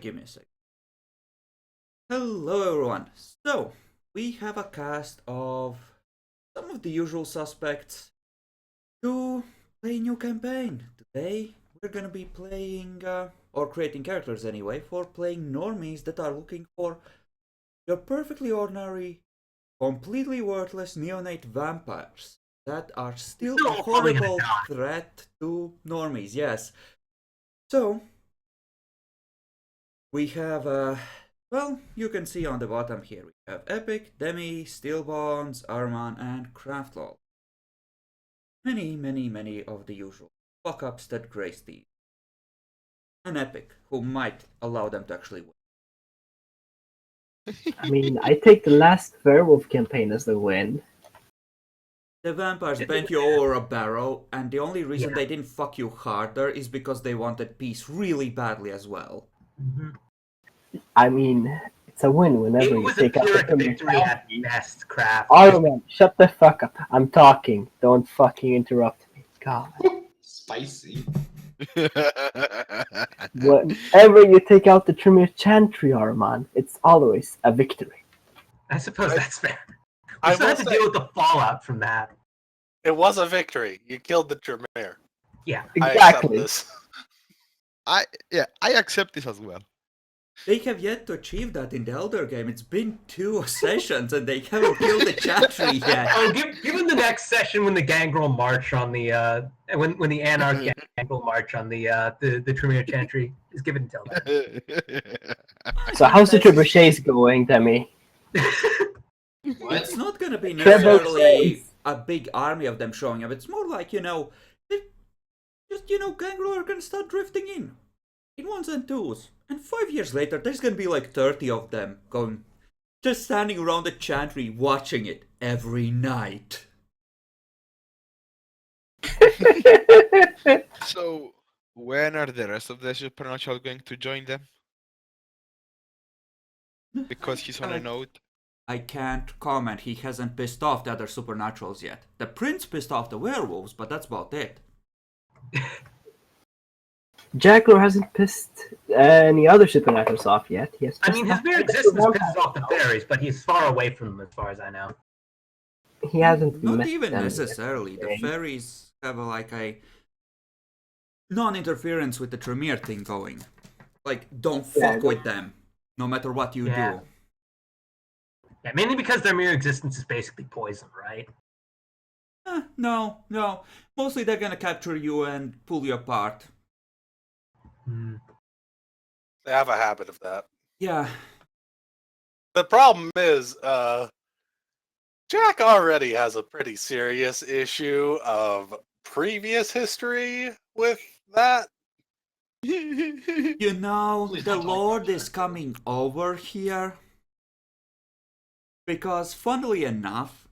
give me a sec. Hello everyone. So, we have a cast of some of the usual suspects to play a new campaign. Today, we're gonna be playing, or creating characters anyway, for playing normies that are looking for your perfectly ordinary, completely worthless neonate vampires that are still a horrible threat to normies, yes. So, we have, well, you can see on the bottom here, we have Epic, Demi, Steelbones, Arman, and Craftlol. Many of the usual fuck-ups that grace these. An Epic, who might allow them to actually win. I mean, I take the last werewolf campaign as the win. The vampires bent you over a barrel, and the only reason they didn't fuck you harder is because they wanted peace really badly as well. I mean, it's a win whenever you take out the victory at best, Craft. Oh man, shut the fuck up. I'm talking. Don't fucking interrupt me. God. Spicy. Whenever you take out the Tremere Chantry, Arman, it's always a victory. I suppose that's fair. We still have to deal with the fallout from that. It was a victory. You killed the Tremere. Yeah. Exactly. I accept this as well. They have yet to achieve that in the Elder game. It's been 2 sessions and they haven't killed the Chantry yet. Oh, give them the next session when the Gangrel march on the when the Anarch Gangrel march on the Tremere Chantry is given until then. So how's the trebuchets going, Demi? It's not gonna be necessarily a big army of them showing up. It's more like, Gangrel are gonna start drifting in ones and twos. And 5 years later, there's gonna be like 30 of them just standing around the Chantry watching it every night. So, when are the rest of the Supernatural going to join them? Because he's on a note. I can't comment. He hasn't pissed off the other Supernaturals yet. The Prince pissed off the werewolves, but that's about it. Jackler hasn't pissed any other Supernaturals off yet. His mere existence pisses off the fairies, but he's far away from them as far as I know. He hasn't Not even them necessarily. yet. The fairies have a non-interference with the Tremere thing going. Like, don't fuck with them, no matter what you do. Yeah, mainly because their mere existence is basically poison, right? No. Mostly they're gonna capture you and pull you apart. They have a habit of that. Yeah. The problem is, Jack already has a pretty serious issue of previous history with that. The Lord is coming over here. Because, funnily enough,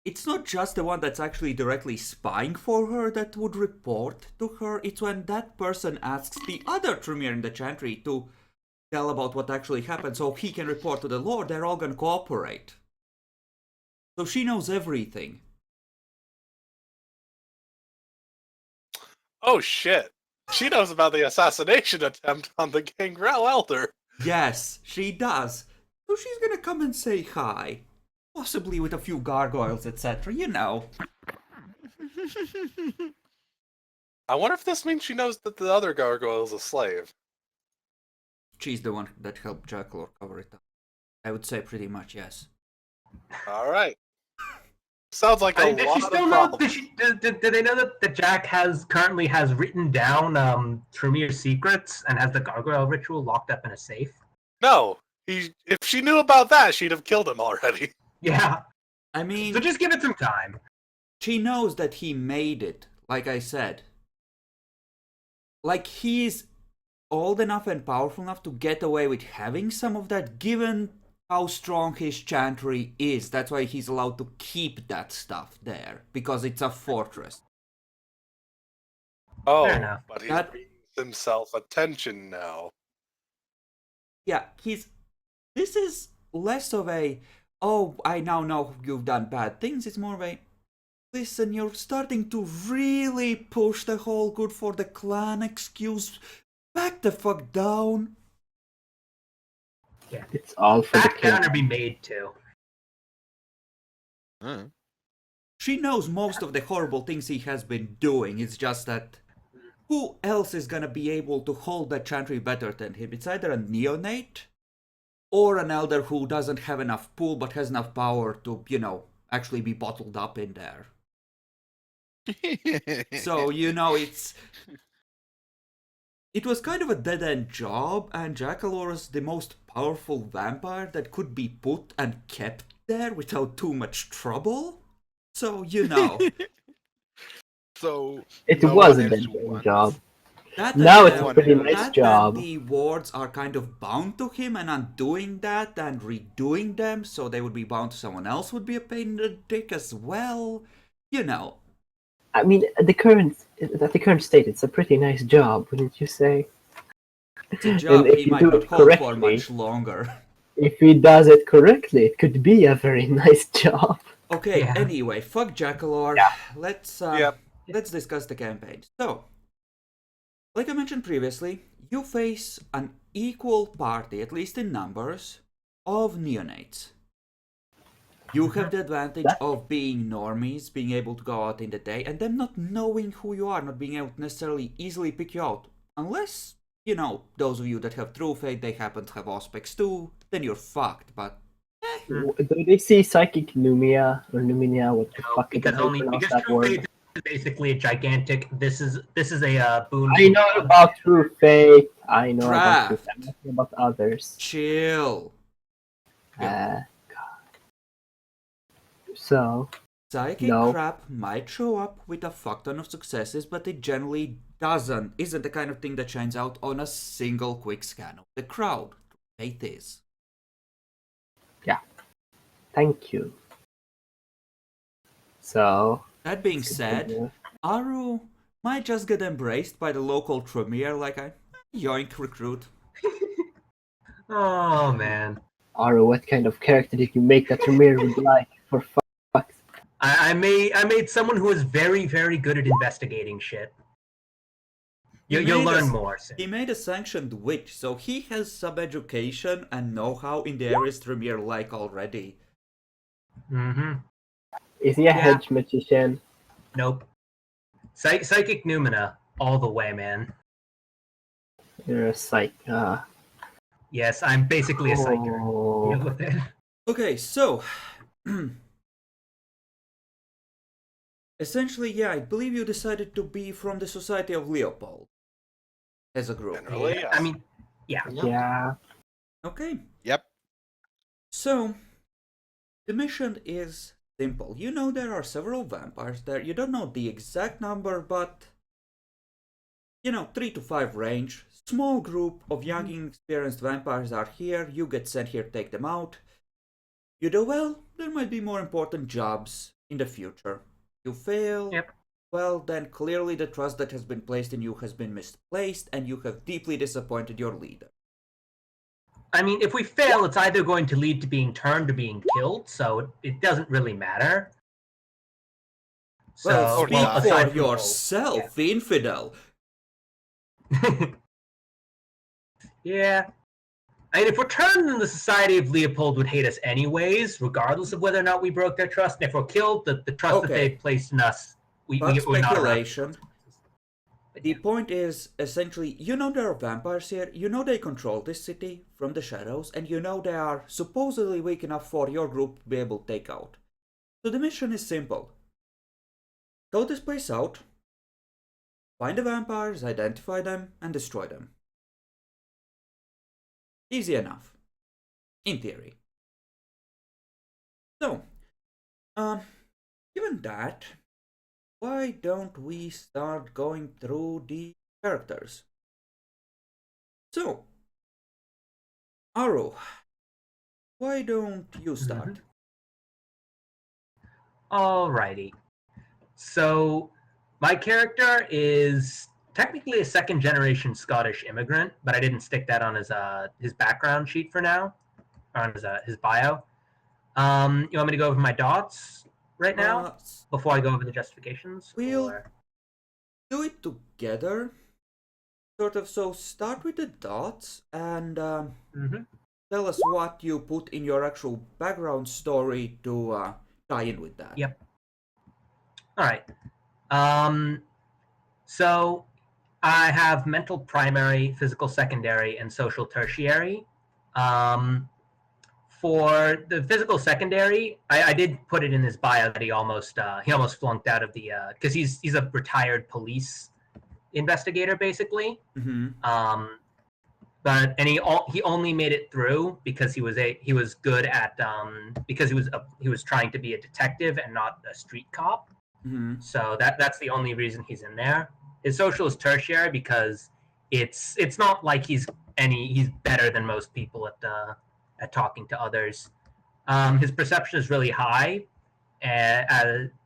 it's not just the one that's actually directly spying for her that would report to her. It's when that person asks the other Tremere in the Chantry to tell about what actually happened so he can report to the Lord. They're all gonna cooperate. So she knows everything. Oh shit. She knows about the assassination attempt on the Gangrel Elder. Yes, she does. So she's gonna come and say hi. Possibly with a few gargoyles, etc. I wonder if this means she knows that the other gargoyle is a slave. She's the one that helped Jackalor cover it up. I would say pretty much yes. Alright. Sounds like a lot of problems. Do they know that Jack currently has written down Tremere's secrets and has the gargoyle ritual locked up in a safe? No. If she knew about that, she'd have killed him already. Yeah. I mean... So just give it some time. She knows that he made it, like I said. Like, he's old enough and powerful enough to get away with having some of that, given how strong his Chantry is. That's why he's allowed to keep that stuff there, because it's a fortress. Oh, but he's bringing himself attention now. Yeah, this is less of a, oh, I now know you've done bad things. It's more of a, listen, you're starting to really push the whole good for the clan excuse. Back the fuck down. It's all for the Back down king. or be made to. Huh. She knows most of the horrible things he has been doing. It's just that who else is gonna be able to hold that chantry better than him? It's either a neonate or an elder who doesn't have enough pull but has enough power to, actually be bottled up in there. So, it was kind of a dead-end job, and Jackalor is the most powerful vampire that could be put and kept there without too much trouble. So, So It no was one a else dead-end wants. job. that Now and it's a one pretty else. nice that job. and the wards are kind of bound to him, and undoing that and redoing them so they would be bound to someone else would be a pain in the dick as well. I mean, at the current state, it's a pretty nice job, wouldn't you say? It's a job if he you might do not it hold for correctly- much longer. If he does it correctly, it could be a very nice job. Okay, Yeah. anyway, fuck Jackalor. Yeah. Let's discuss the campaign. So, like I mentioned previously, you face an equal party, at least in numbers, of neonates. You have the advantage of being normies, being able to go out in the day, and them not knowing who you are, not being able to necessarily easily pick you out. Unless, those of you that have True Fate, they happen to have Auspex too, then you're fucked, but Do they see Psychic Numia or Numinia? What the fuck? Because How do you pronounce that True word? Faith is basically a gigantic. This is a boon. I know about True Fate. I know about True Draft. Fate. I'm not talking about others. chill. God. So, Psychic No. crap might show up with a fuck ton of successes, but it generally isn't the kind of thing that shines out on a single quick scan of the crowd. Fate is. thank you. So, That being said, Aru might just get embraced by the local Tremere like a yoink recruit. Oh man, Aru, what kind of character did you make that Tremere would like? For fuck's I made someone who is very very good at investigating shit. You'll learn more soon. He made a sanctioned witch, so he has some education and know-how in the areas Tremere like already. Mm-hmm. Is he a Yeah. hedge magician? Nope. Psychic Numina all the way, man. You're a psych. Yes, I'm basically a psyker. Oh. Deal with it. Okay, so essentially, I believe you decided to be from the Society of Leopold as a group. Generally, yes. I mean, yeah. Yeah. Okay, Yep. so the mission is simple. You know there are several vampires there. You don't know the exact number, but 3 to 5 range. Small group of young inexperienced vampires are here. You get sent here to take them out. You do well, there might be more important jobs in the future. You fail, Yep. well then clearly the trust that has been placed in you has been misplaced and you have deeply disappointed your leader. I mean, if we fail, it's either going to lead to being turned or being killed, so it doesn't really matter. Well, So, speak aside for from yourself, infidel. yeah. I mean, if we're turned, then the Society of Leopold would hate us anyways, regardless of whether or not we broke their trust. And if we're killed, the trust that Okay. they've placed in us, we're But not around. speculation. The point is, essentially, there are vampires here, they control this city from the shadows, and they are supposedly weak enough for your group to be able to take out. So the mission is simple. Go this place out, find the vampires, identify them, and destroy them. Easy enough. In theory. So, given that, why don't we start going through the characters? So, Aru, why don't you start? Alrighty. So, my character is technically a second-generation Scottish immigrant, but I didn't stick that on his background sheet for now, or on his bio. You want me to go over my dots right now before I go over the justifications? We'll or- do it together. Sort of, so start with the dots, and tell us what you put in your actual background story to tie in with that. Yep. All right. So I have mental primary, physical secondary, and social tertiary. For the physical secondary, I did put it in his bio that he almost flunked out of the because he's a retired police investigator basically. Mm-hmm. But he only made it through because he was good at because he was trying to be a detective and not a street cop. Mm-hmm. So that's the only reason he's in there. His social is tertiary because it's not like he's better than most people at talking to others. His perception is really high,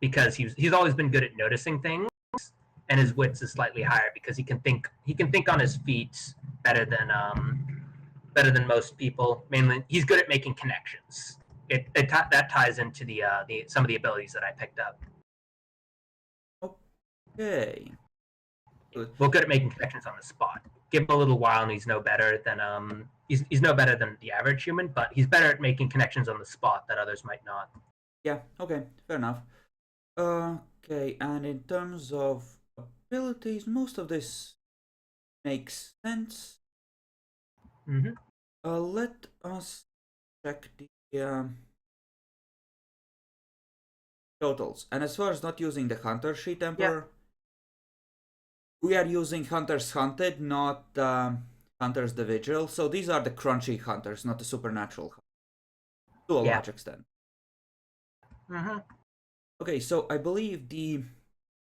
because he's always been good at noticing things, and his wits is slightly higher because he can think on his feet better than most people. Mainly, he's good at making connections. That ties into the some of the abilities that I picked up. Okay. Good. Well, good at making connections on the spot. Give him a little while, and he's no better than he's no better than the average human, but he's better at making connections on the spot that others might not. Yeah. Okay. Fair enough. Okay. And in terms of abilities, most of this makes sense. Mm-hmm. Let us check the totals. And as far as not using the Hunter sheet, Emperor, we are using Hunters Hunted, not Hunters the Vigil. So these are the crunchy Hunters, not the supernatural hunters, to a large extent. Mm-hmm. Okay, so I believe the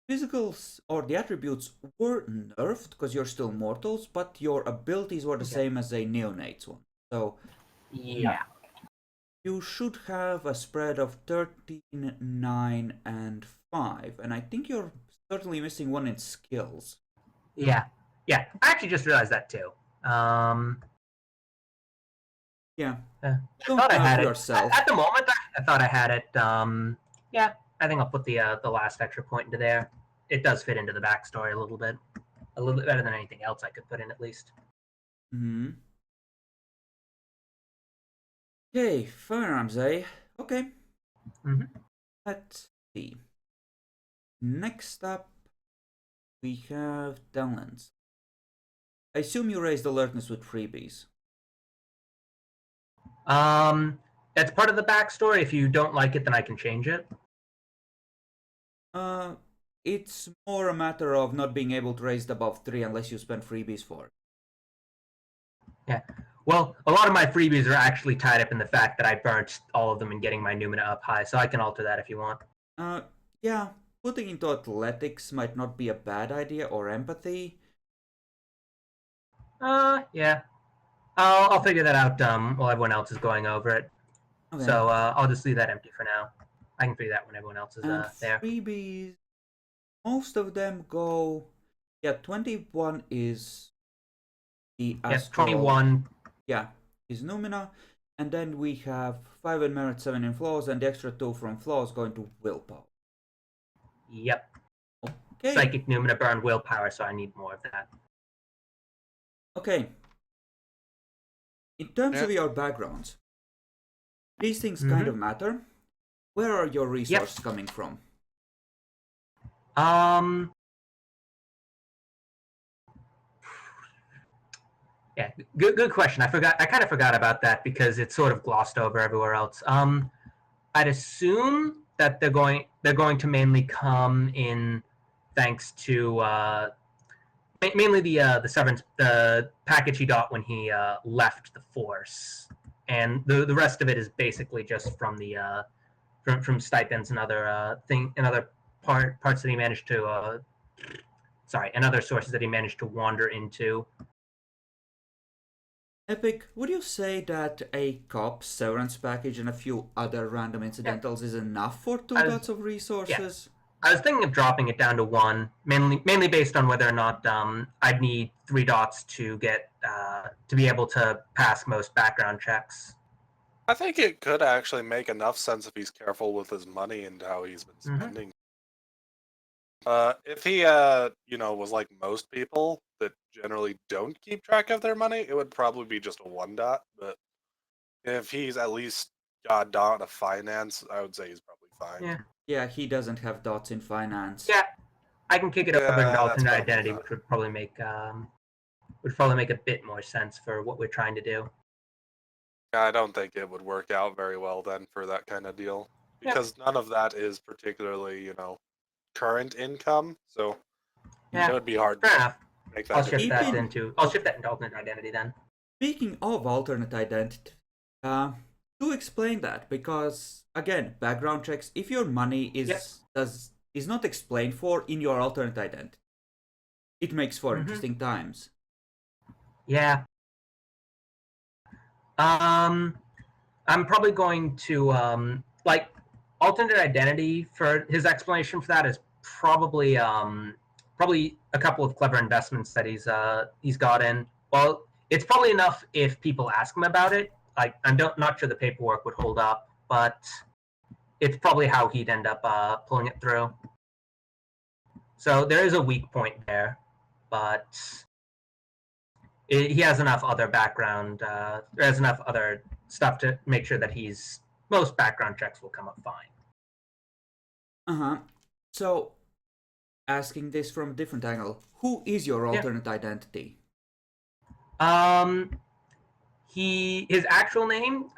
physicals or the attributes were nerfed because you're still mortals, but your abilities were the same as a neonate's one. So Yeah. you should have a spread of 13, 9, and 5. And I think you're certainly missing one in skills. Yeah. I actually just realized that too. Yeah. I Don't thought I had it. yourself. At the moment, I thought I had it. Yeah, I think I'll put the last extra point into there. It does fit into the backstory a little bit better than anything else I could put in, at least. Hmm. Okay, firearms, eh? Okay. Mm-hmm. Let's see. Next up, we have talents. I assume you raised alertness with freebies. That's part of the backstory. If you don't like it, then I can change it. It's more a matter of not being able to raise it above 3 unless you spend freebies for it. Yeah. Well, a lot of my freebies are actually tied up in the fact that I burnt all of them and getting my Numina up high, so I can alter that if you want. Yeah, putting into athletics might not be a bad idea, or empathy. Yeah. I'll figure that out while everyone else is going over it. Okay. So I'll just leave that empty for now. I can figure that when everyone else is And there. freebies, most of them go. Yeah, 21 is the astral. 21. Yeah, is Numina. And then we have 5 in merit, 7 in flaws, and the extra 2 from flaws going to willpower. Yep. Okay. Psychic Numina burn willpower, so I need more of that. Okay. In terms Yeah. of your backgrounds, these things kind of matter. Where are your resources coming from? Yeah, good question. I kind of forgot about that because it's sort of glossed over everywhere else. I'd assume that they're going to mainly come in thanks to mainly the severance, the package he got when he left the force, and the rest of it is basically just from the from stipends and other parts that he managed to and other sources that he managed to wander into. Epic, would you say that a cop severance package and a few other random incidentals is enough for 2 dots of resources? I was thinking of dropping it down to 1, mainly based on whether or not I'd need 3 dots to get to be able to pass most background checks. I think it could actually make enough sense if he's careful with his money and how he's been spending. If he, was like most people that generally don't keep track of their money, it would probably be just a 1 dot. But If he's at least got dot of finance, I would say he's probably fine. Yeah. Yeah, he doesn't have dots in finance. Yeah, I can kick it over Yeah, into that's alternate probably identity, not- which would probably make a bit more sense for what we're trying to do. I don't think it would work out very well then for that kind of deal. Yep. Because none of that is particularly, current income. So Yeah, it would be hard fair to enough. make I'll that shift that Keeping- into alternate identity then. Speaking of alternate identity, to explain that, because again, background checks, if your money is not explained for in your alternate identity, it makes for interesting times. Yeah. I'm probably going to alternate identity for his explanation for that is probably a couple of clever investments that he's got in. Well, it's probably enough if people ask him about it. Like I'm not sure the paperwork would hold up, but it's probably how he'd end up pulling it through. So there is a weak point there, but he has enough other background, has enough other stuff to make sure that most background checks will come up fine. So, asking this from a different angle, who is your alternate identity? His actual name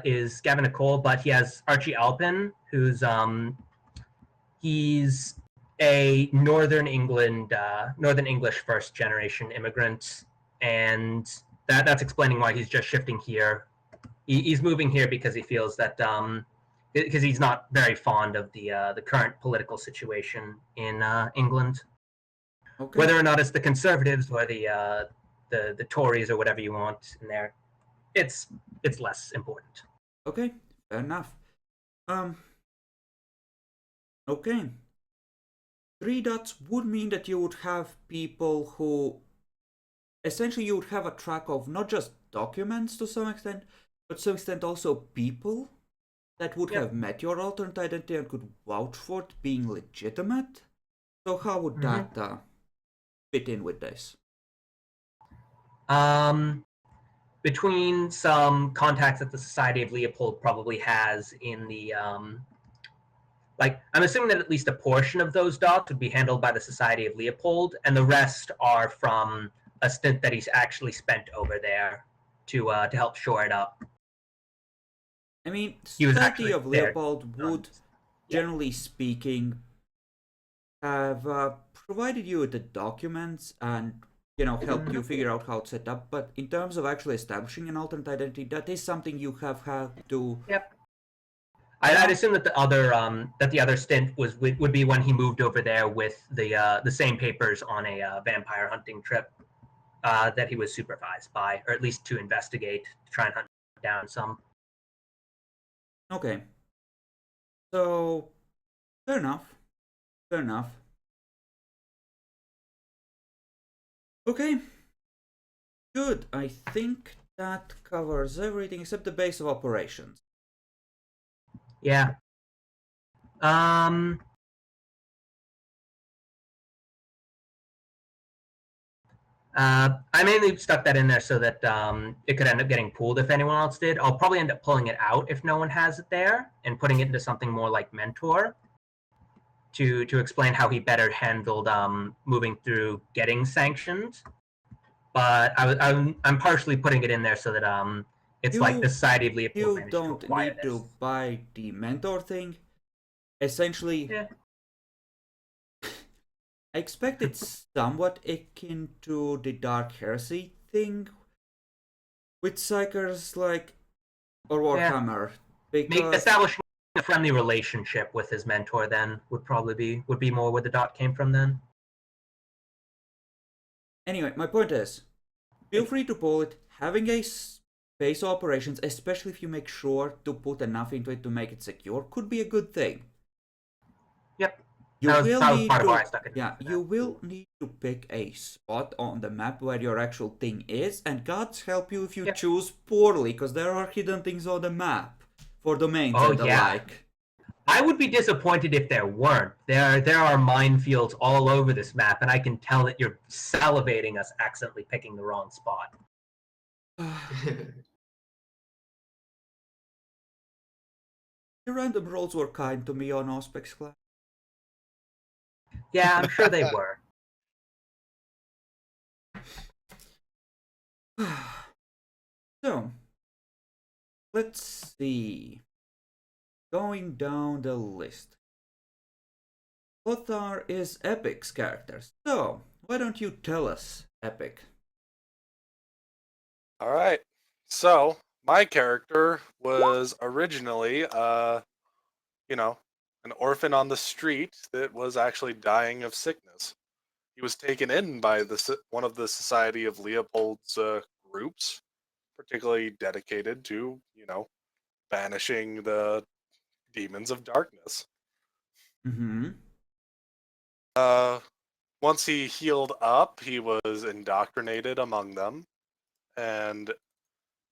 is Gavin Nicole, but he has Archie Alpin, who's he's a Northern English first generation immigrant, and that's explaining why he's just shifting here. He's moving here because he feels that because he's not very fond of the current political situation in England. Okay. Whether or not it's the Conservatives or the Tories or whatever you want in there, it's less important. Okay, fair enough. Okay. 3 dots would mean that you would have people who essentially you would have a track of not just documents to some extent, but to some extent also people that would have met your alternate identity and could vouch for it being legitimate. So how would that fit in with this? Between some contacts that the Society of Leopold probably has in the I'm assuming that at least a portion of those dots would be handled by the Society of Leopold, and the rest are from a stint that he's actually spent over there to help shore it up. I mean, He was Society actually of there. Leopold would, generally speaking, have provided you with the documents and help you figure out how to set up. But in terms of actually establishing an alternate identity, that is something you have had to. Yep. I'd assume that the other stint would be when he moved over there with the same papers on a vampire hunting trip that he was supervised by, or at least to investigate, to try and hunt down some. Okay. So, fair enough. Fair enough. Okay. Good. I think that covers everything except the base of operations. Yeah. I mainly stuck that in there so that it could end up getting pooled if anyone else did. I'll probably end up pulling it out if no one has it there and putting it into something more like Mentor to explain how he better handled moving through getting sanctioned. But I'm partially putting it in there so that it's like the Society of Leopold You managed to don't acquire need this. to buy the Mentor thing. Essentially, Yeah. I expect it's somewhat akin to the Dark Heresy thing with Psychers or Warhammer. Because Establishing a friendly relationship with his mentor then would be more where the dot came from then. anyway, my point is, feel free to pull it. Having a base of operations, especially if you make sure to put enough into it to make it secure, could be a good thing. Yep. You That was will part need of why I to, stuck it in yeah, for you that. will need to pick a spot on the map where your actual thing is, and gods help you if you Yep. choose poorly, because there are hidden things on the map for domains Oh, and the yeah. like. I would be disappointed if there weren't. There are minefields all over this map, and I can tell that you're salivating us accidentally picking the wrong spot. The random rolls were kind to me on Auspex class. Yeah, I'm sure they were. So, let's see. Going down the list. Lothar is Epic's character. So, why don't you tell us, Epic? All right. So my character was originally, you know, an orphan on the street that was actually dying of sickness. He was taken in by one of the Society of Leopold's groups, particularly dedicated to, banishing the demons of darkness. Mm-hmm. Once he healed up, he was indoctrinated among them, and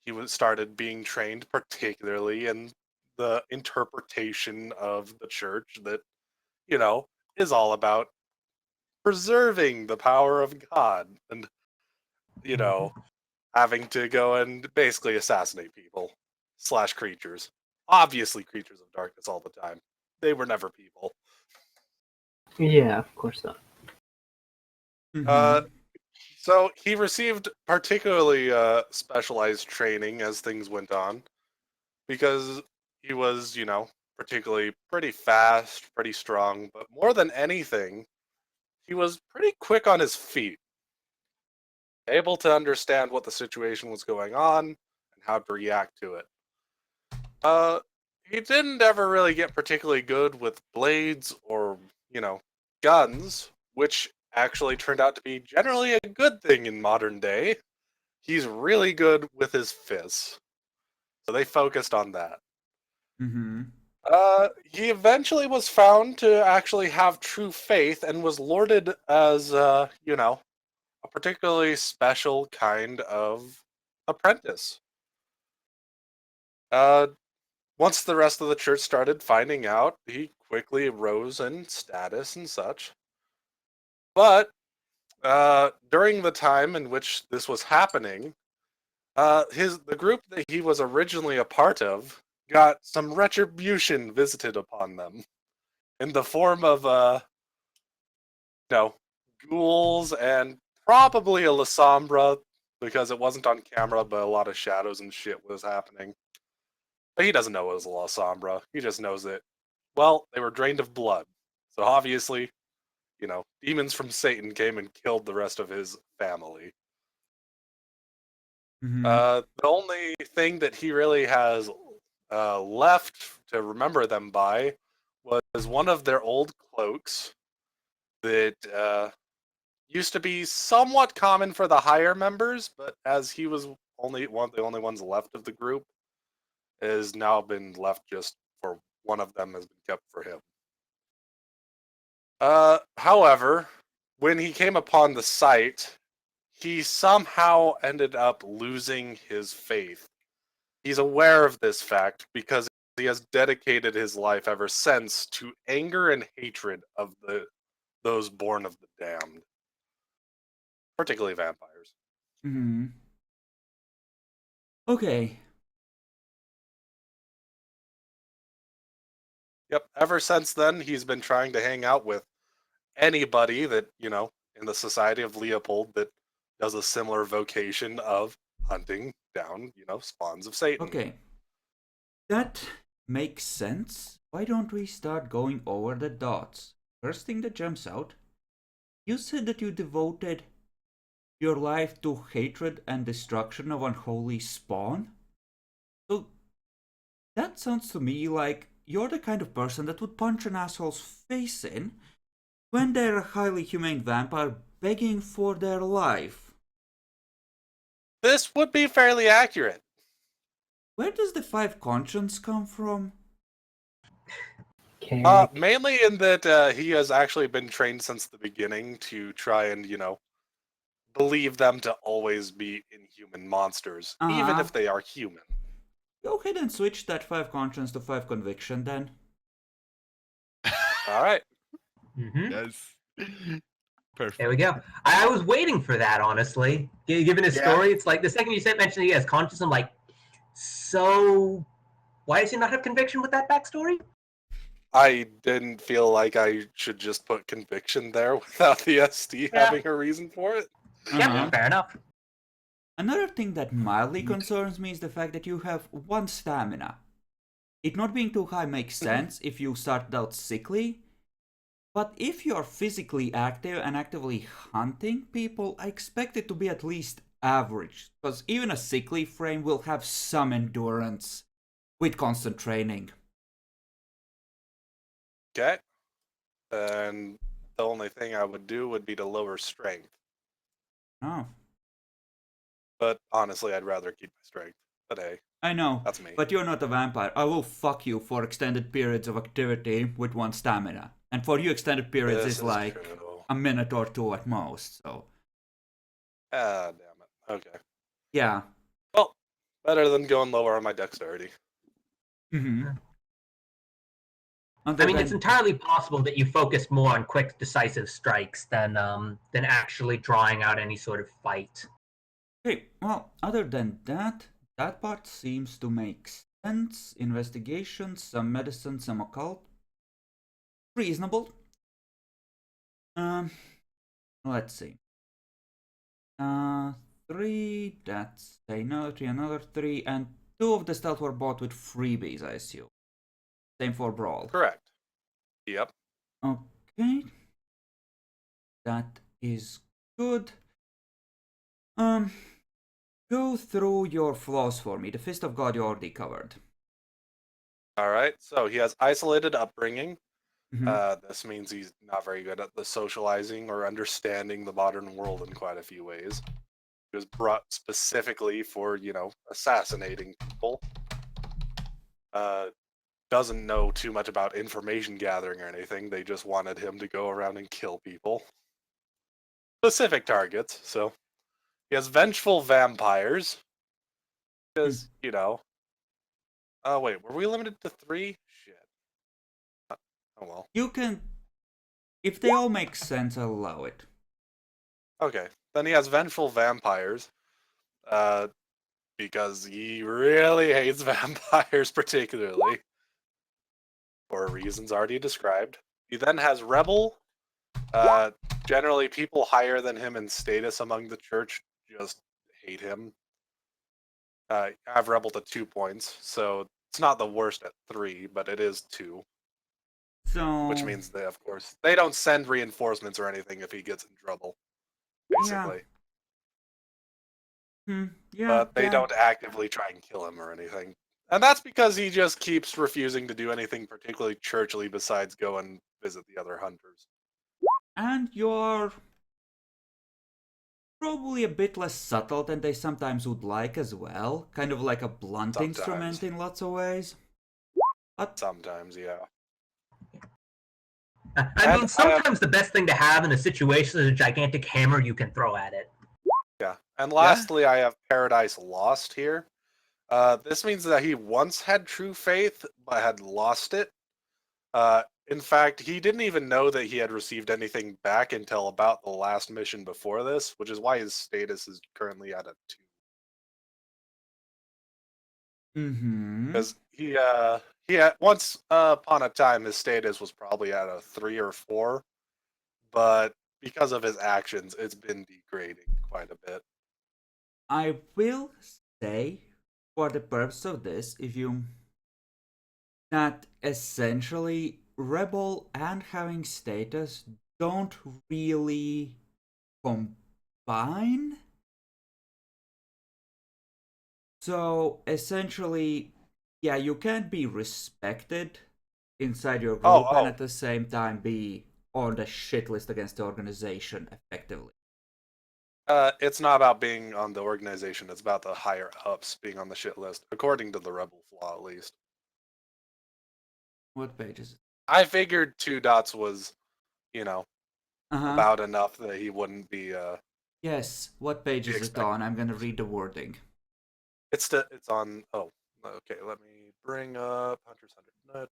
he started being trained particularly in the interpretation of the church that, is all about preserving the power of God and, having to go and basically assassinate people / creatures. Obviously creatures of darkness all the time. They were never people. Yeah, of course not. Mm-hmm. So he received particularly specialized training as things went on, because he was, particularly pretty fast, pretty strong, but more than anything, he was pretty quick on his feet, able to understand what the situation was going on and how to react to it. He didn't ever really get particularly good with blades or, guns, which actually turned out to be generally a good thing in modern day. He's really good with his fists. So they focused on that. Mm-hmm. He eventually was found to actually have true faith and was lauded as, a particularly special kind of apprentice. Once the rest of the church started finding out, he quickly rose in status and such. But during the time in which this was happening, the group that he was originally a part of got some retribution visited upon them in the form of ghouls and probably a Lasombra, because it wasn't on camera, but a lot of shadows and shit was happening. But he doesn't know it was a Lasombra. He just knows that, well, they were drained of blood. So obviously, demons from Satan came and killed the rest of his family. Mm-hmm. The only thing that he really has left to remember them by was one of their old cloaks that used to be somewhat common for the higher members, but as he was the only ones left of the group, has now been left just for one of them has been kept for him. However, when he came upon the site, he somehow ended up losing his faith. He's aware of this fact because he has dedicated his life ever since to anger and hatred of those born of the damned, particularly vampires. Mm-hmm. Okay. Yep, ever since then, he's been trying to hang out with anybody that, in the Society of Leopold that does a similar vocation of hunting down, spawns of Satan. Okay. That makes sense. Why don't we start going over the dots? First thing that jumps out, you said that you devoted your life to hatred and destruction of unholy spawn? So that sounds to me like you're the kind of person that would punch an asshole's face in when they're a highly humane vampire begging for their life. This would be fairly accurate. Where does the five conscience come from? Mainly in that he has actually been trained since the beginning to try and, believe them to always be inhuman monsters, even if they are human. Okay, then switch that five conscience to five conviction then. All right. Mm-hmm. Yes. Perfect. There we go. I was waiting for that, honestly. Given his story, it's like the second you said mentioned he has conscience, I'm like, so Why does he not have conviction with that backstory? I didn't feel like I should just put conviction there without the SD Yeah. having a reason for it. Yep, fair enough. Another thing that mildly concerns me is the fact that you have 1 stamina. It not being too high makes sense if you started out sickly, but if you are physically active and actively hunting people, I expect it to be at least average, because even a sickly frame will have some endurance with constant training. Okay. And the only thing I would do would be to lower strength. Oh, But honestly, I'd rather keep my strength. But hey, I know, that's me. but you're not a vampire. I will fuck you for extended periods of activity with 1 stamina. And for you, extended periods This is is like true. a minute or 2 at most, so Ah, damn it. Okay. yeah. Well, better than going lower on my dexterity. Mm-hmm. I mean, it's entirely possible that you focus more on quick, decisive strikes than actually drawing out any sort of fight. Okay, well, other than that, that part seems to make sense. Investigation, some medicine, some occult. Reasonable. Let's see. 3, that's another 3, another 3, and 2 of the stealth were bought with freebies, I assume. Same for Brawl. Correct. Yep. Okay. That is good. Go through your flaws for me. The Fist of God you already covered. All right. So he has isolated upbringing. Mhm. This means he's not very good at the socializing or understanding the modern world in quite a few ways. He was brought specifically for, assassinating people. Doesn't know too much about information gathering or anything. They just wanted him to go around and kill people. Specific targets. So he has vengeful vampires. Because, Oh, wait. Were we limited to 3? Shit. Oh, well. You can, if they all make sense, I'll allow it. Okay. Then he has vengeful vampires. Because he really hates vampires particularly. For reasons already described. He then has rebel. Generally, people higher than him in status among the church just hate him. I have rebel to 2 points, so it's not the worst at 3, but it is 2. So, Which means they, of course, they don't send reinforcements or anything if he gets in trouble, basically. Yeah, But they that, don't actively try and kill him or anything. And that's because he just keeps refusing to do anything particularly churchly besides go and visit the other hunters. and you're probably a bit less subtle than they sometimes would like as well. Kind of like a blunt Sometimes. instrument in lots of ways. But Sometimes, yeah. I mean, sometimes the best thing to have in a situation is a gigantic hammer you can throw at it. Yeah. And lastly, I have Paradise Lost here. This means that he once had true faith, but had lost it. In fact, he didn't even know that he had received anything back until about the last mission before this, which is why his status is currently at a 2. Because he had, once upon a time, his status was probably at a 3 or 4, but because of his actions, it's been degrading quite a bit. I will say, for the purpose of this, that essentially rebel and having status don't really combine. So essentially, yeah, you can't be respected inside your group and at the same time be on the shit list against the organization effectively. It's not about being on the organization, it's about the higher ups being on the shit list, according to the rebel flaw at least. What page is it? I figured 2 dots was, Uh-huh. about enough that he wouldn't be Yes, what page is it on? I'm gonna read the wording. It's on okay, let me bring up Hunter's Hunter.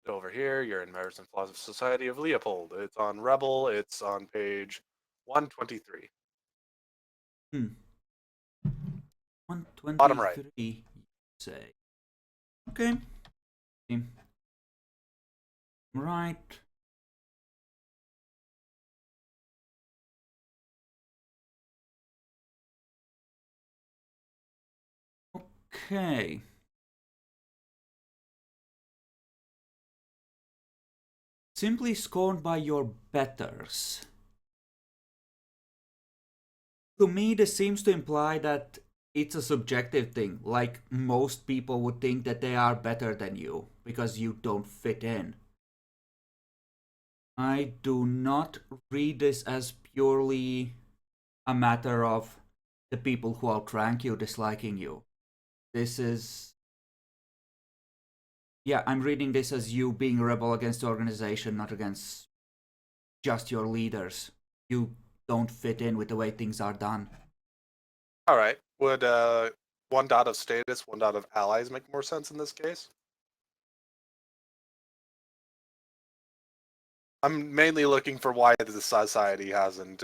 Over here, you're in Merits and Flaws of Society of Leopold. It's on Rebel, it's on page 123. 123, Bottom right. you say. Okay. Right. Okay. Simply scorned by your betters. To me, this seems to imply that it's a subjective thing. Like, most people would think that they are better than you because you don't fit in. I do not read this as purely a matter of the people who outrank you disliking you. This is... Yeah, I'm reading this as you being a rebel against the organization, not against just your leaders. You don't fit in with the way things are done. All right. Would 1 dot of status, 1 dot of allies make more sense in this case? I'm mainly looking for why the society hasn't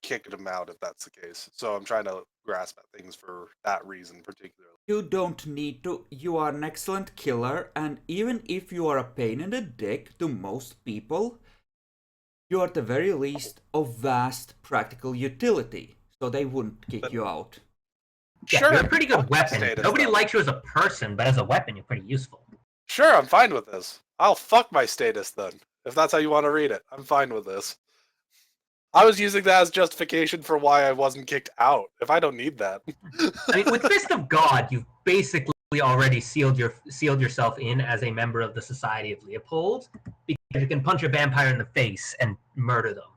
kicked him out, if that's the case. So I'm trying to grasp at things for that reason particularly. You don't need to. You are an excellent killer, and even if you are a pain in the dick to most people, you are at the very least of vast practical utility, so they wouldn't kick you out. Yeah, Sure, you're a pretty good fuck my weapon. status, Nobody though. likes you as a person, but as a weapon, you're pretty useful. Sure, I'm fine with this. I'll fuck my status then, if that's how you want to read it. I'm fine with this. I was using that as justification for why I wasn't kicked out. If I don't need that. I mean, with Fist of God, you've basically already sealed yourself in as a member of the Society of Leopold, because you can punch a vampire in the face and murder them.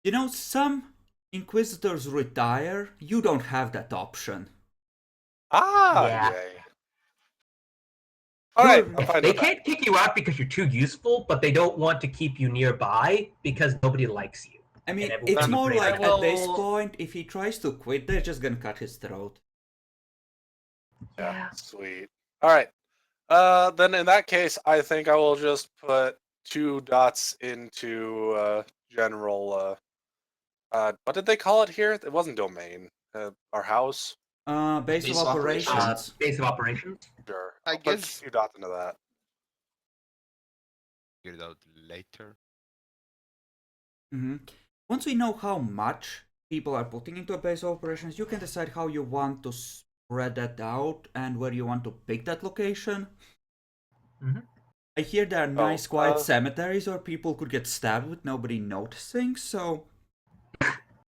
You know, some Inquisitors retire. You don't have that option. Yeah. Yay. Alright, I'm fine They with that. can't kick you out because you're too useful, but they don't want to keep you nearby because nobody likes you. I mean, And everyone it's would be more great. like I at this will- point, if he tries to quit, they're just gonna cut his throat. Yeah, sweet. Alright. Then in that case, I think I will just put 2 dots into general what did they call it here? It wasn't domain. Our house? Base Base of of operations. Base of operations. Sure. I I'll put guess- 2 dots into that. Figure it out later. Once we know how much people are putting into a base of operations, you can decide how you want to spread that out and where you want to pick that location. Mhm. I hear there are nice, quiet uh, cemeteries where people could get stabbed with nobody noticing, so...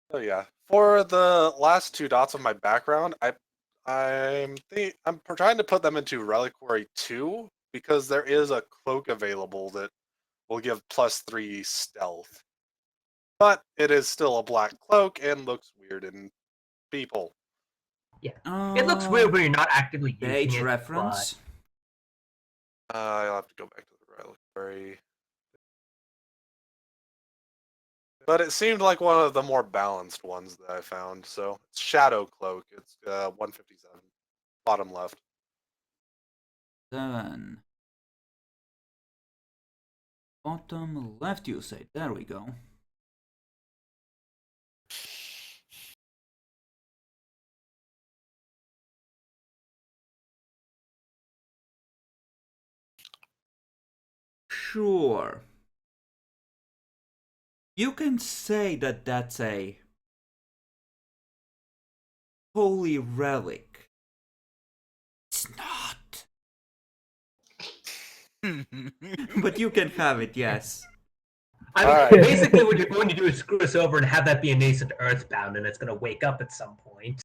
Oh yeah. For the last 2 dots of my background, I'm trying to put them into Reliquary 2 because there is a cloak available that will give +3 stealth. But it is still a black cloak and looks weird in people. It looks weird when you're not actively using Page it. reference. I'll have to go back to the Reliquary. But it seemed like one of the more balanced ones that I found. So it's Shadow Cloak. It's 157, bottom left. 7. Bottom left, you say. There we go. Sure. You can say that that's a holy relic. It's not. But you can have it, yes. I mean, Alright. basically, what you're going to do is screw us over and have that be a nascent earthbound, and it's going to wake up at some point.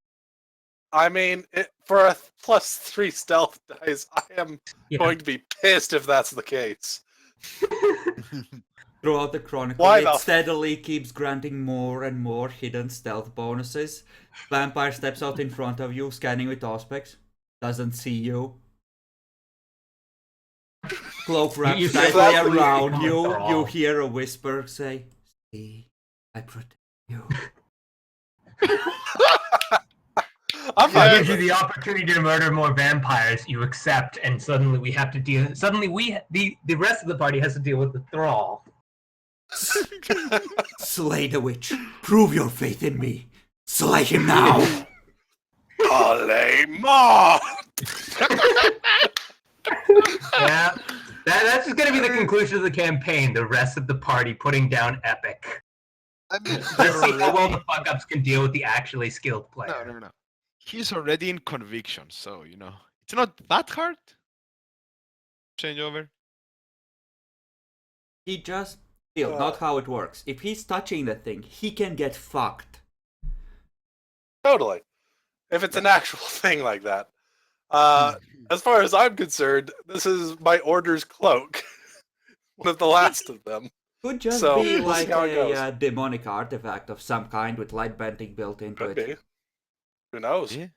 I mean, for a +3 stealth dice, I am Yeah. going to be pissed if that's the case. Throughout the chronicle, Why it the- steadily keeps granting more and more hidden stealth bonuses. Vampire steps out in front of you, scanning with aspects. Doesn't see you. Cloak wraps You tightly say- around you. After all. You hear a whisper say, "See, I protect you." I'm It fine gives you with the opportunity to murder more vampires. You accept, and suddenly we have to deal. Suddenly, the rest of the party has to deal with the thrall. Slay the witch. Prove your faith in me. Slay him now. Holy ma! Yeah, that's just gonna be the conclusion of the campaign. The rest of the party putting down epic. I mean, Let's you're see how well the already... fuck ups can deal with the actually skilled player. No. He's already in conviction, so, it's not that hard. Change over. He just still not how it works. If he's touching the thing, he can get fucked. Totally. If it's an actual thing like that. Hmm. As far as I'm concerned, this is my order's cloak. One of the last of them. Could just So, be we'll see like how it goes. a demonic artifact of some kind with light bending built into Could it. be. Who knows? Yeah.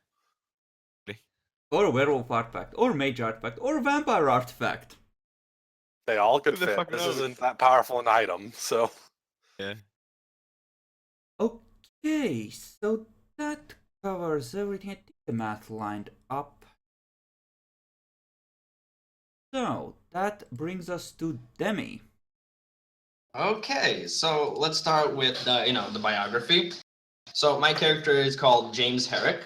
Or a werewolf artifact, or mage artifact, or vampire artifact. They all could Who the fit. fuck This knows? isn't that powerful an item, so... Yeah. Okay, so that covers everything. I think the math lined up. So that brings us to Demi. Okay, so let's start with the biography. So my character is called James Herrick.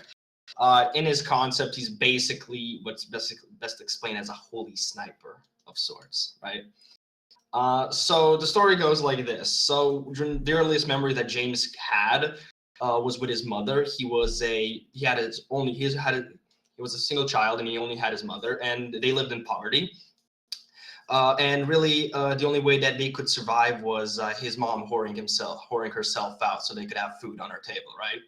In his concept, he's basically what's best explained as a holy sniper of sorts, right? So the story goes like this. So the earliest memory that James had was with his mother. He was a single child, and he only had his mother, and they lived in poverty. And really, the only way that they could survive was his mom whoring herself out so they could have food on her table, right?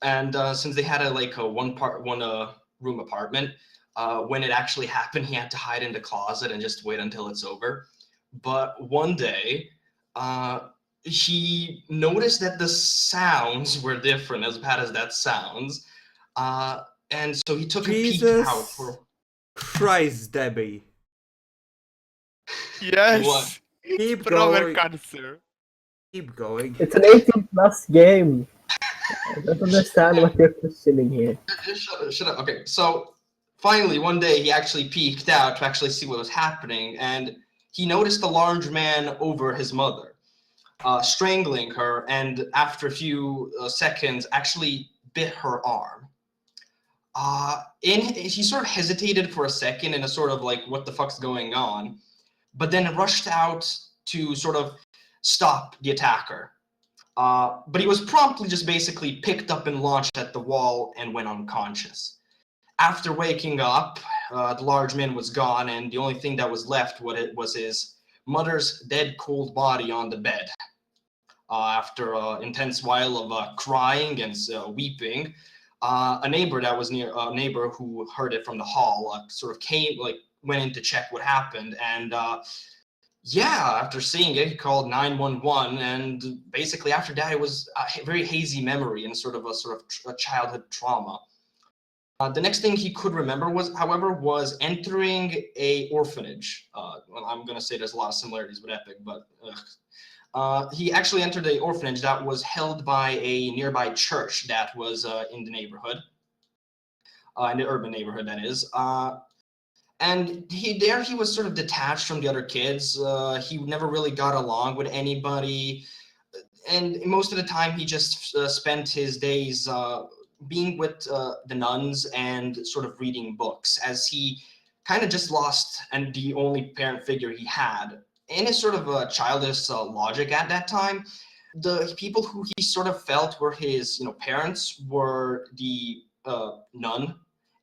And since they had a one room apartment, when it actually happened, he had to hide in the closet and just wait until it's over. But one day, he noticed that the sounds were different, as bad as that sounds. And so he took a peek out for... Christ, Debbie. Yes. What? Keep Brother going. cancer. Keep going. It's an 18+ game. I don't understand what you're questioning here. Shut up. Okay, so finally one day he actually peeked out to actually see what was happening, and he noticed a large man over his mother, strangling her, and after a few seconds actually bit her arm. He sort of hesitated for a second in a sort of like, what the fuck's going on, but then rushed out to sort of stop the attacker. But he was promptly just basically picked up and launched at the wall and went unconscious. After waking up, the large man was gone, and the only thing that was left was his mother's dead, cold body on the bed. After an intense while of crying and weeping, a neighbor who heard it from the hall sort of went in to check what happened, and after seeing it, he called 911, and basically after that, it was a very hazy memory and sort of a childhood trauma. The next thing he could remember was entering a orphanage. Well, I'm gonna say there's a lot of similarities with Epic, but he actually entered the orphanage that was held by a nearby church that was in the neighborhood, in the urban neighborhood, that is. And he was sort of detached from the other kids. He never really got along with anybody. And most of the time, he just spent his days being with the nuns and sort of reading books, as he kind of just lost and the only parent figure he had. In his sort of childish logic at that time, the people who he sort of felt were his parents were the nun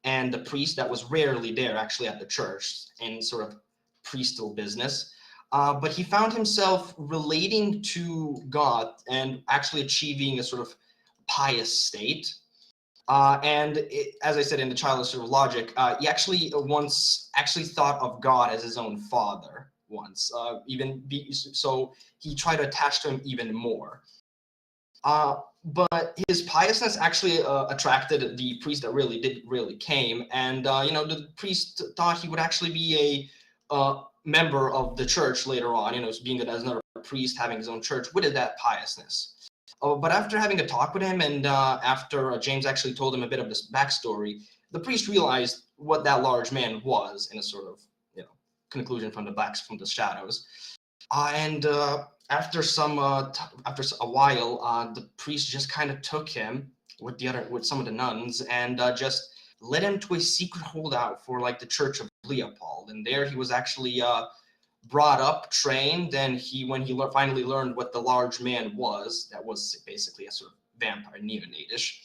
and the priest that was rarely there actually at the church in sort of priestal business. But he found himself relating to God and actually achieving a sort of pious state. As I said, in the childish sort of logic, he actually once thought of God as his own father once, so he tried to attach to him even more. But his piousness actually attracted the priest that really came, and the priest thought he would actually be a member of the church later on, being as another priest having his own church with that piousness. But after having a talk with him, and after James actually told him a bit of this backstory, the priest realized what that large man was in a sort of conclusion from the shadows. After a while, the priest just kind of took him with some of the nuns and just led him to a secret holdout for like the Church of Leopold, and there he was actually brought up, trained, and when he finally learned what the large man was, that was basically a sort of vampire neonatish,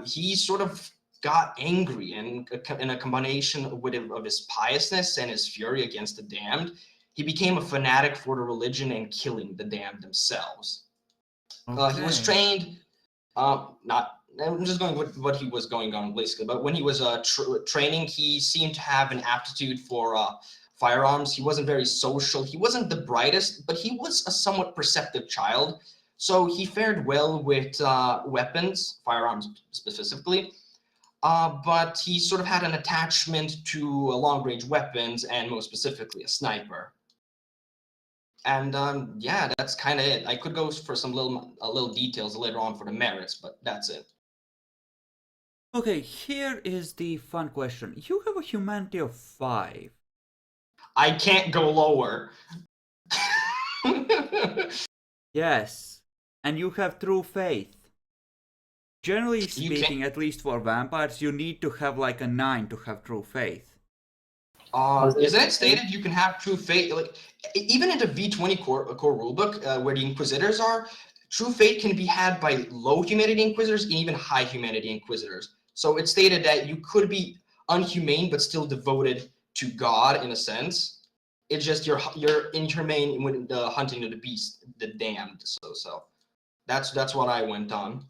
he sort of got angry, and in a combination of his piousness and his fury against the damned, he became a fanatic for the religion and killing the damned themselves. He was trained, not. I'm just going with what he was going on basically, but when he was training, he seemed to have an aptitude for firearms. He wasn't very social. He wasn't the brightest, but he was a somewhat perceptive child. So he fared well with weapons, firearms specifically. But he sort of had an attachment to long-range weapons, and most specifically a sniper. And yeah, that's kind of it. I could go for some little details later on for the merits, but that's it. Okay, here is the fun question. You have a humanity of 5. I can't go lower. Yes, and you have true faith. Generally You speaking, can't- at least for vampires, you need to have like a 9 to have true faith. Isn't it stated you can have true faith? Like even in the V20 core rulebook, where the Inquisitors are, true faith can be had by low humanity Inquisitors and even high humanity Inquisitors. So it's stated that you could be unhumane but still devoted to God in a sense. It's just you're inhumane when the hunting of the beast, the damned. So that's what I went on.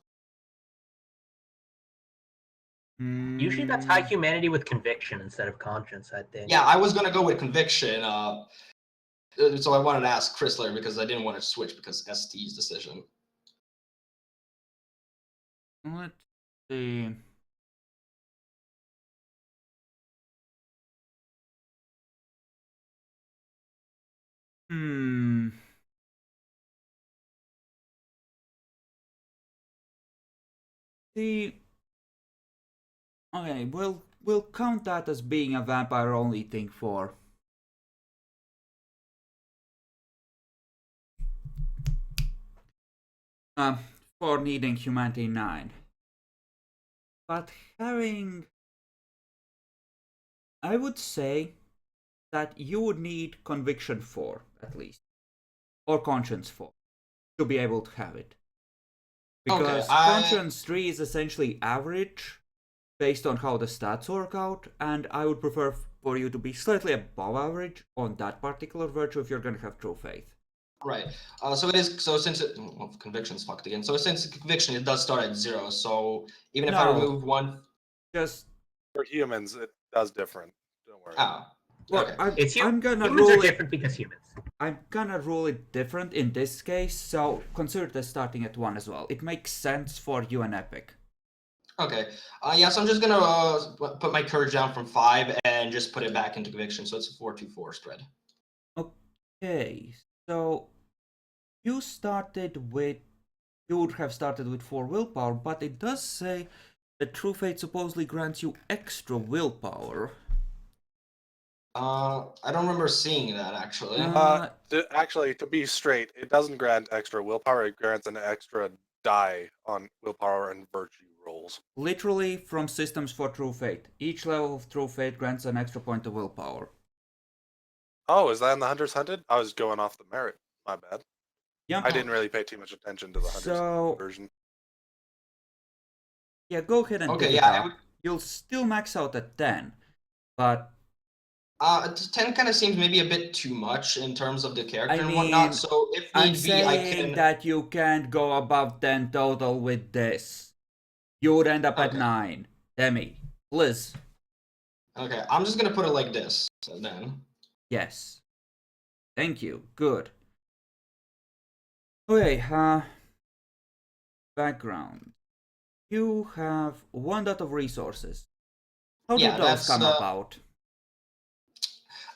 Usually that's high humanity with conviction instead of conscience, I think. Yeah, I was gonna go with conviction. So I wanted to ask Chris later because I didn't want to switch because ST's decision. Let's see. See. Okay, we'll count that as being a vampire only thing for needing humanity 9. But having, I would say that you would need conviction 4 at least, or conscience 4 to be able to have it. Because conscience 3 is essentially average based on how the stats work out, and I would prefer for you to be slightly above average on that particular virtue if you're going to have true faith. Right. So it is. So since conviction's fucked again. So since conviction, it does start at 0. So even if I remove 1, just for humans, it does different. Don't worry. Well, okay. I'm gonna humans rule are different because humans. I'm gonna rule it different in this case, so consider this starting at 1 as well. It makes sense for you and Epic. Okay. Yeah. So I'm just gonna put my courage down from 5 and just put it back into conviction. So it's a 4-2-4 spread. Okay. So you would have started with 4 willpower, but it does say that True Fate supposedly grants you extra willpower. I don't remember seeing that actually. Actually, to be straight, it doesn't grant extra willpower. It grants an extra die on willpower and virtue rolls. Literally from Systems for True Fate. Each level of True Fate grants an extra point of willpower. Oh, is that in the Hunter's Hunted? I was going off the merit. My bad. Yeah. I didn't really pay too much attention to the Hunter's Hunted version. Yeah, go ahead and Okay, dig it yeah, up. You'll still max out at 10, but 10 kind of seems maybe a bit too much in terms of the character and mean, whatnot. So if I'm need be, I saying can. that you can't go above 10 total with this. You would end up at Okay. 9. Demi. Liz. Okay, I'm just gonna put it like this. So then. Yes. Thank you. Good. Okay, background. You have 1 dot of resources. How Yeah, did those that's, come about?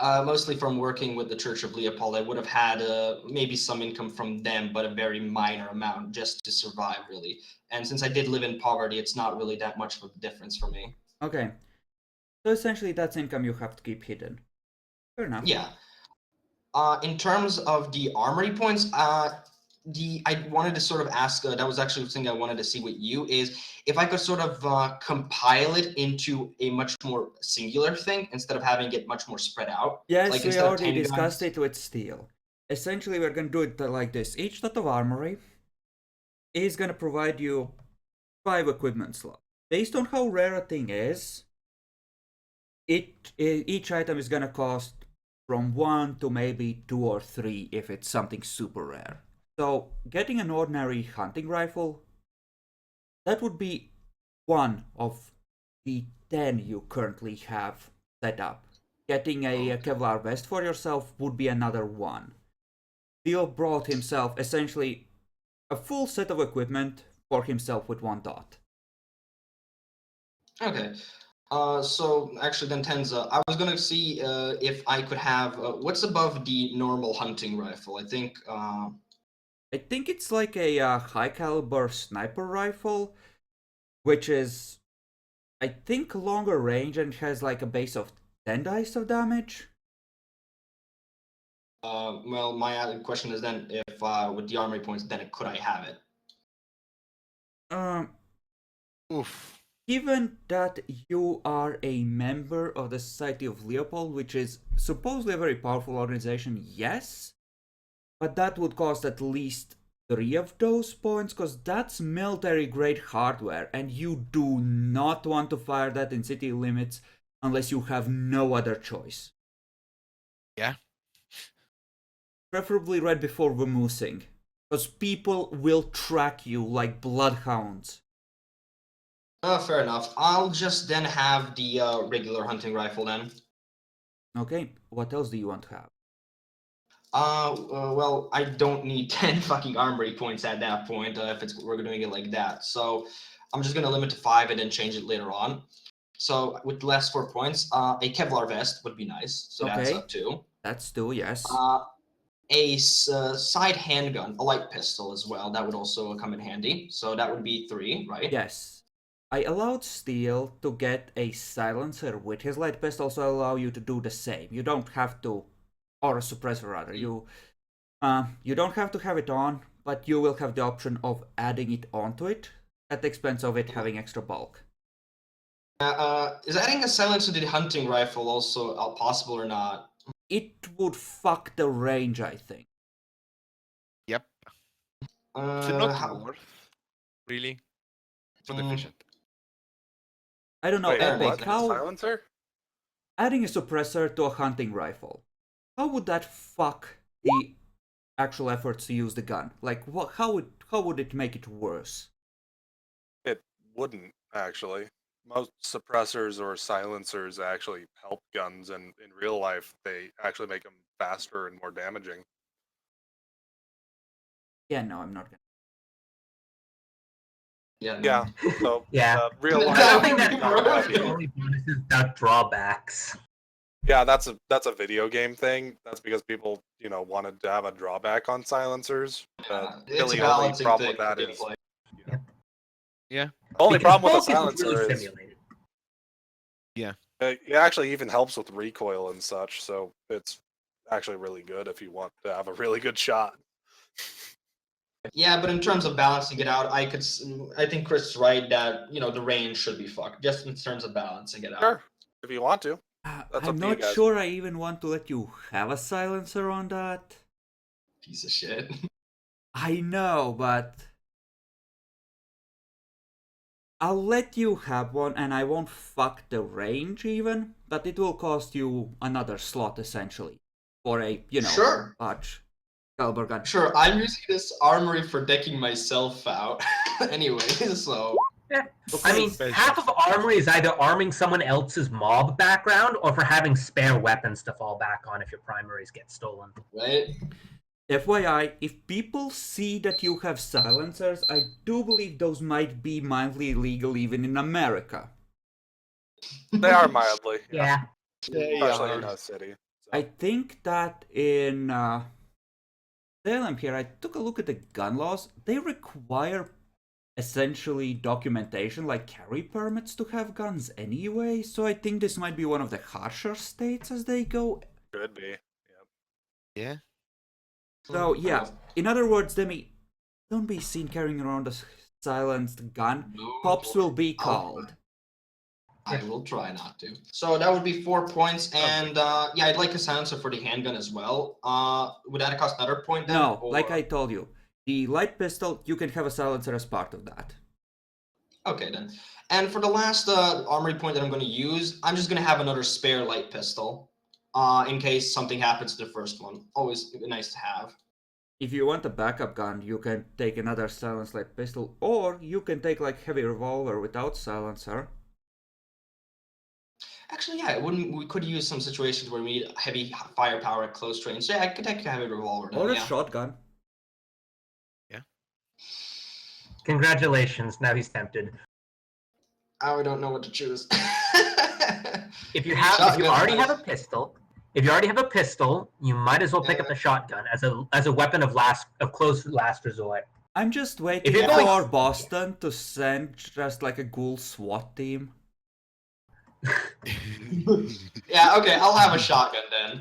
Mostly from working with the Church of Leopold. I would have had maybe some income from them, but a very minor amount just to survive, really. And since I did live in poverty, it's not really that much of a difference for me. Okay. So essentially that's income you have to keep hidden. Fair enough. Yeah. In terms of the armory points, I wanted to sort of ask. That was actually something I wanted to see with you is if I could sort of compile it into a much more singular thing instead of having it much more spread out. Yes, Like we instead of already 10 discussed guns. it with steel. Essentially, we're gonna do it like this. Each lot of armory is gonna provide you 5 equipment slots. Based on how rare a thing is, each item is gonna cost from 1 to maybe 2 or 3 if it's something super rare. So getting an ordinary hunting rifle, that would be one of the 10 you currently have set up. Getting a Kevlar vest for yourself would be another one. Theo brought himself essentially a full set of equipment for himself with 1 dot. Okay. So actually, then Tenza, I was gonna see if I could have what's above the normal hunting rifle. I think. I think it's like a high caliber sniper rifle, which is, I think, longer range and has like a base of 10 dice of damage. Well, my other question is then if with the armory points, then could I have it? Oof. Given that you are a member of the Society of Leopold, which is supposedly a very powerful organization, yes, but that would cost at least 3 of those points, because that's military grade hardware, and you do not want to fire that in city limits unless you have no other choice. Yeah. Preferably right before vamoosing, because people will track you like bloodhounds. Fair enough. I'll just then have the regular hunting rifle then. Okay, what else do you want to have? Well, I don't need 10 fucking armory points at that point if we're doing it like that. So I'm just gonna limit to 5 and then change it later on. So with the last 4 points, a Kevlar vest would be nice. So that's Okay. up 2. That's 2, yes. A side handgun, a light pistol as well. That would also come in handy. So that would be 3, right? Yes. I allowed Steel to get a silencer with his light pistol, so I allow you to do the same. You don't have to, or a suppressor rather. You don't have to have it on, but you will have the option of adding it onto it at the expense of it having extra bulk. Is adding a silencer to the hunting rifle also possible or not? It would fuck the range, I think. Yep. It's not How, worth, really. It's not Mm. efficient. I don't know, Wait, Epic, what? how Silencer? adding a suppressor to a hunting rifle, how would that fuck the actual efforts to use the gun? Like, how would it make it worse? It wouldn't, actually. Most suppressors or silencers actually help guns, and in real life, they actually make them faster and more damaging. Yeah, no, I'm not gonna. Yeah. Yeah, so Yeah. real That life. I would think be that's rough. the only bonuses without drawbacks. Yeah, that's a video game thing. That's because people, wanted to have a drawback on silencers. It's Really, a only balancing problem thing with that for is gameplay. Yeah. the only Because problem with a focus is silencer really is simulated. it actually even helps with recoil and such. So it's actually really good if you want to have a really good shot. Yeah, but in terms of balancing it out, I think Chris is right that the range should be fucked just in terms of balancing it out. Sure, if you want to. That's I'm up to you not guys. sure I even want to let you have a silencer on that. Piece of shit. I know, but I'll let you have one and I won't fuck the range even, but it will cost you another slot essentially for a, Sure. large caliber gun. Sure, I'm using this armory for decking myself out. Anyway, so Yeah. Okay. I mean, half of armory is either arming someone else's mob background or for having spare weapons to fall back on if your primaries get stolen. right. FYI, if people see that you have silencers, I do believe those might be mildly illegal even in America. They are mildly, Yeah. especially in a city. So. I think that in Salem here, I took a look at the gun laws. They require essentially documentation like carry permits to have guns anyway, so I think this might be one of the harsher states as they go. Could be. Yeah. So yeah, in other words, Demi, don't be seen carrying around a silenced gun. No, Cops will be I'll- called. I will try not to. So that would be 4 points, and yeah, I'd like a silencer for the handgun as well. Would that cost another point then? No, or... like I told you, the light pistol, you can have a silencer as part of that. Okay then. And for the last armory point that I'm going to use, I'm just going to have another spare light pistol, in case something happens to the first one. Always nice to have. If you want a backup gun, you can take another silenced light pistol, or you can take like heavy revolver without silencer. Actually, yeah, we could use some situations where we need heavy firepower at close range. So yeah, I could take a heavy revolver then, Or a yeah. shotgun. Congratulations. Now he's tempted. I don't know what to choose. If you Shotgun's already nice. have a pistol, you might as well pick up the shotgun as a weapon of close last resort. I'm just waiting you're going- for Boston to send just like a ghoul SWAT team. Yeah, okay, I'll have a shotgun then.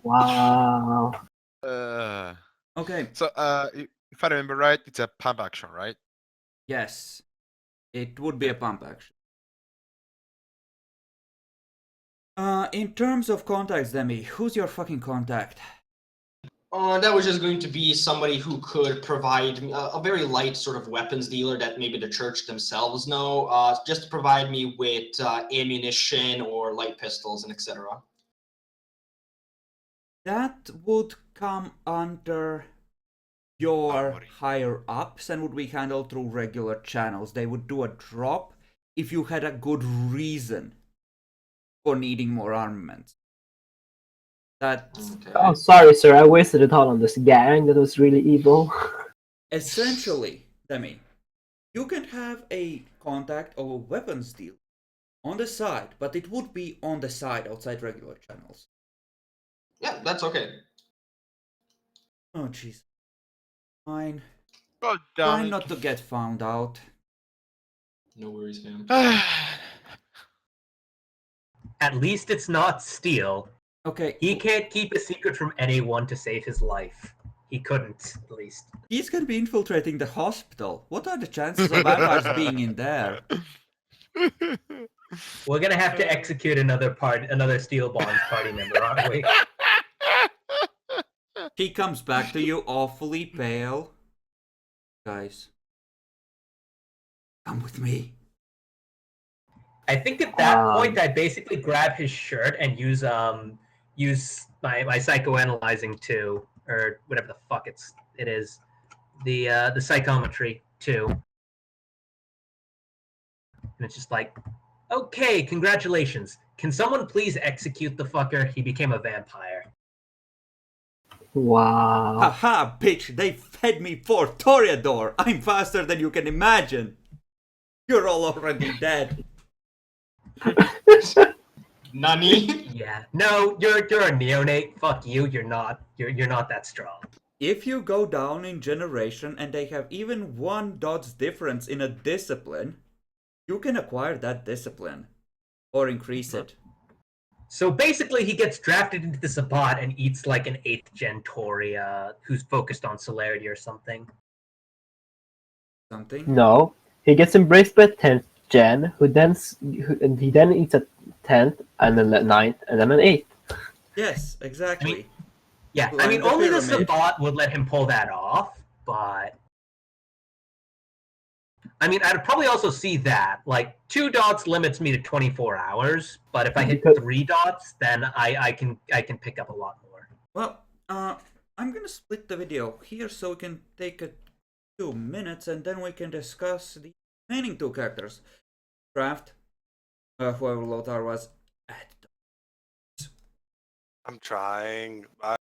Wow. Okay, So, if I remember right, it's a pump action, right? yes. It would be a pump action. In terms of contacts, Demi, who's your fucking contact? That was just going to be somebody who could provide me a very light sort of weapons dealer that maybe the church themselves know, just to provide me with ammunition or light pistols and etc. That would come under your Armory. higher ups and would be handled through regular channels. They would do a drop if you had a good reason for needing more armament. That Okay. Oh, sorry, sir. I wasted it all on this gang. That was really evil. essentially, Demi, you can have a contact or a weapons deal on the side, but it would be on the side outside regular channels. Yeah, that's okay. Oh jeez. Fine. God Try damn not to get found out. No worries, fam. it. At least it's not steal. Okay, He can't keep a secret from anyone to save his life. He couldn't, at least. he's gonna be infiltrating the hospital. What are the chances of vampires being in there? We're gonna have to execute another Steel Bonds party member, aren't we? He comes back to you awfully pale. Guys, come with me. I think at that Um, point I basically grab his shirt and use my psychoanalyzing 2, or whatever the fuck it is. The psychometry 2. And it's just like, okay, congratulations. Can someone please execute the fucker? He became a vampire. Wow. Haha, bitch, they fed me 4 Toreador. I'm faster than you can imagine. You're all already dead. Nani? Yeah. No, you're a neonate. Fuck you. You're not that strong. If you go down in generation and they have even 1 dot's difference in a discipline, you can acquire that discipline. Or increase it. So basically, he gets drafted into the Sabbat and eats like an 8th gen Toria who's focused on celerity or something. Something? No, he gets embraced by 10th gen, and he then eats a 10th, and then a 9th, and then an 8th. Yes, exactly. Yeah, Like I mean, the only the pyramid. Sabbat would let him pull that off, but... I mean, I'd probably also see that. Like, 2 dots limits me to 24 hours, but if I hit Because- 3 dots, then I can pick up a lot more. Well, I'm gonna split the video here so we can take a 2 minutes and then we can discuss the remaining 2 characters. Craft, whoever Lothar was, at I'm trying.